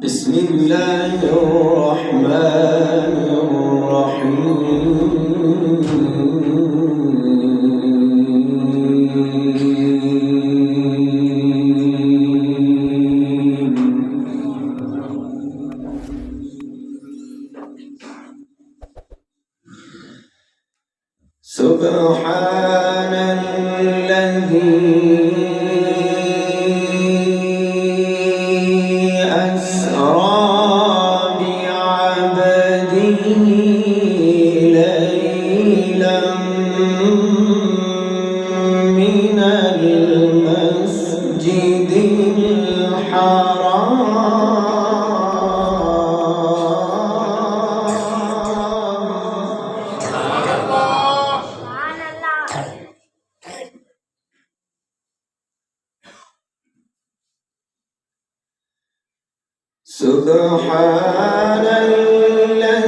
بسم الله الرحمن الرحيم. سبحان الذي سبحان الذي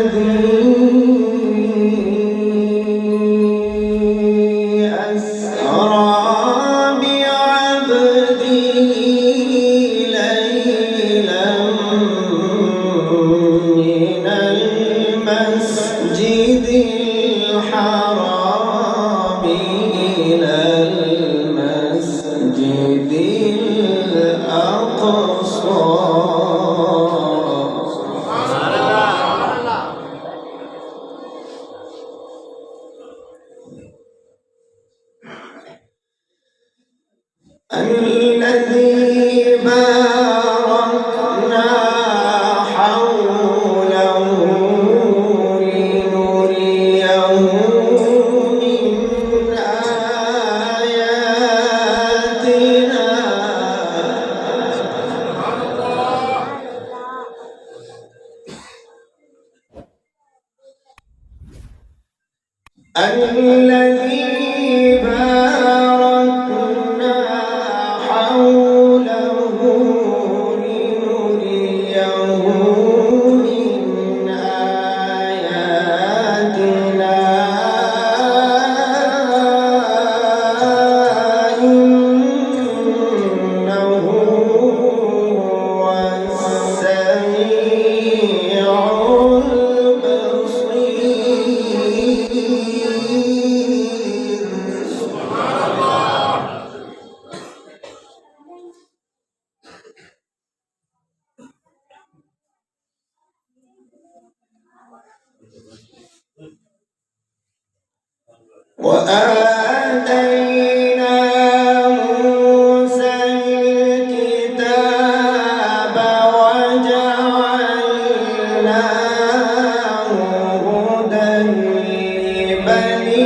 أسرى بعبده ليلا من المسجد الحرام إلى المسجد الأقصى الذي باركنا حوله لنريه من آياتنا الذي باركنا حوله لنريه من آياتنا إنه هو السميع وآتينا موسى الكتاب وجعلناه هدى لبني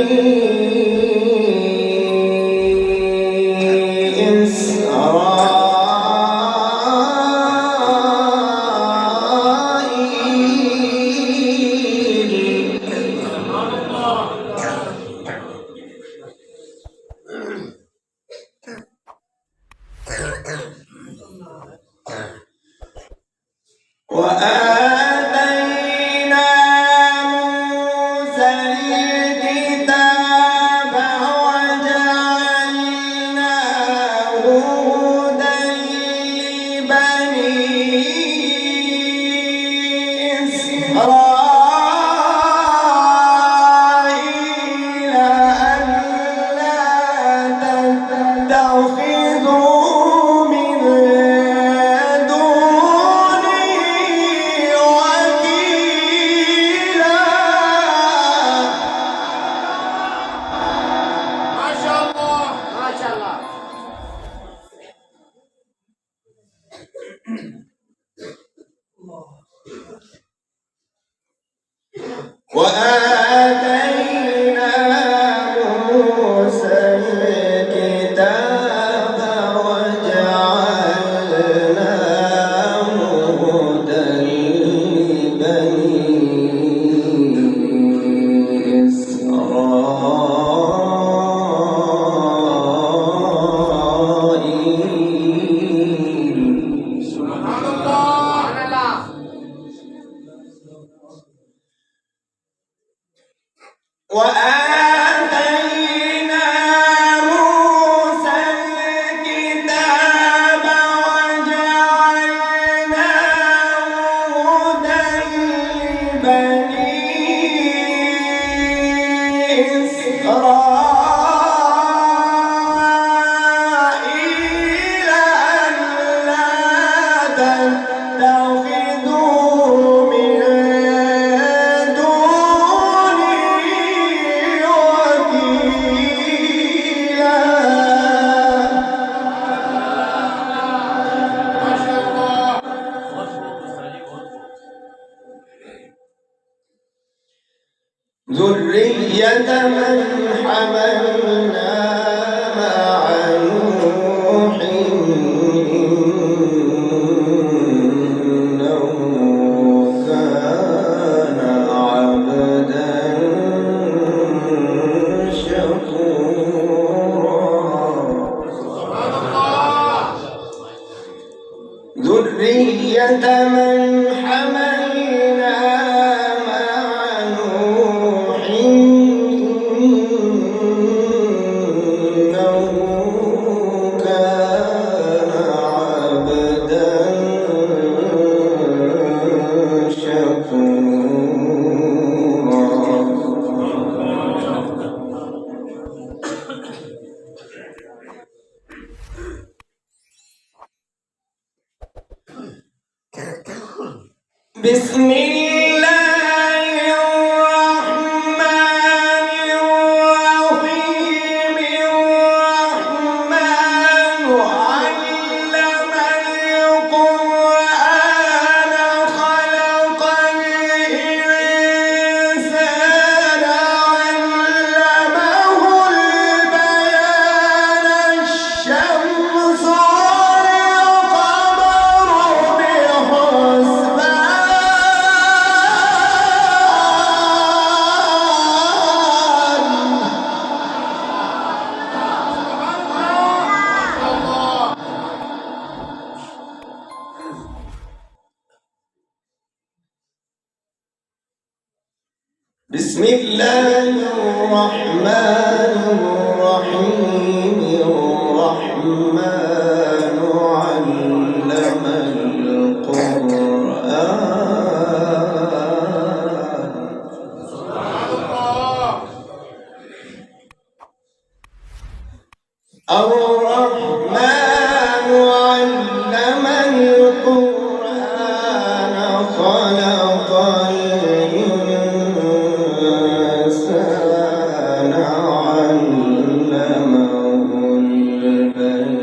وآتينا موسى الكتاب وجعلناه هدى لبني إسرائيل ألا تتخذوا من وآتينا موسى الكتاب وجعلناه هدى لبني إسرائيل. سبحان الله. وآتينا موسى الكتاب وجعلناه تتخذوا من دوني وكيلا. ما شاء الله. ذرية من حملنا مع نوح إنه كان عبدا شكورا. ذرية من حملنا مع نوح إنه كان عبدا شكورا. بسم الله الرحمن الرحيم. الرحمن علم القرآن خلق الإنسان علمه البيان. الشمس والقمر بحسبان. بسم الله الرحمن الرحيم. الرحمن علم القرآن. الرحمن علم القرآن خلق الإنسان علمه البيان.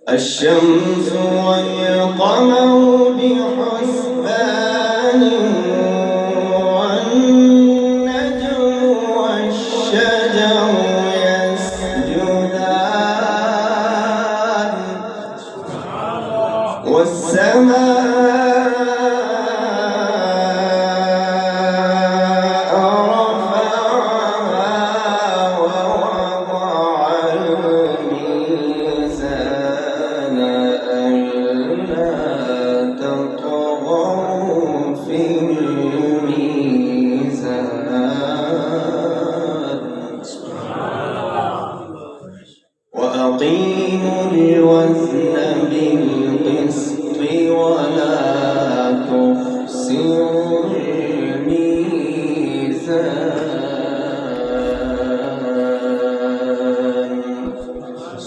الشمس والقمر بحسبان. والنجم والشجر يسجدان. والسماء رفعها ووضع الميزان ألا تطغوا في الميزان. وأقيموا الوزن بالقسط ولا تخسروا الميزان.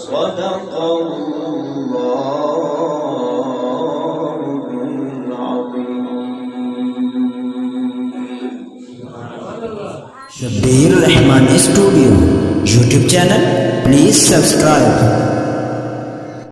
صدق الله العظيم. Shabbir Rahman Studio YouTube channel. Please subscribe.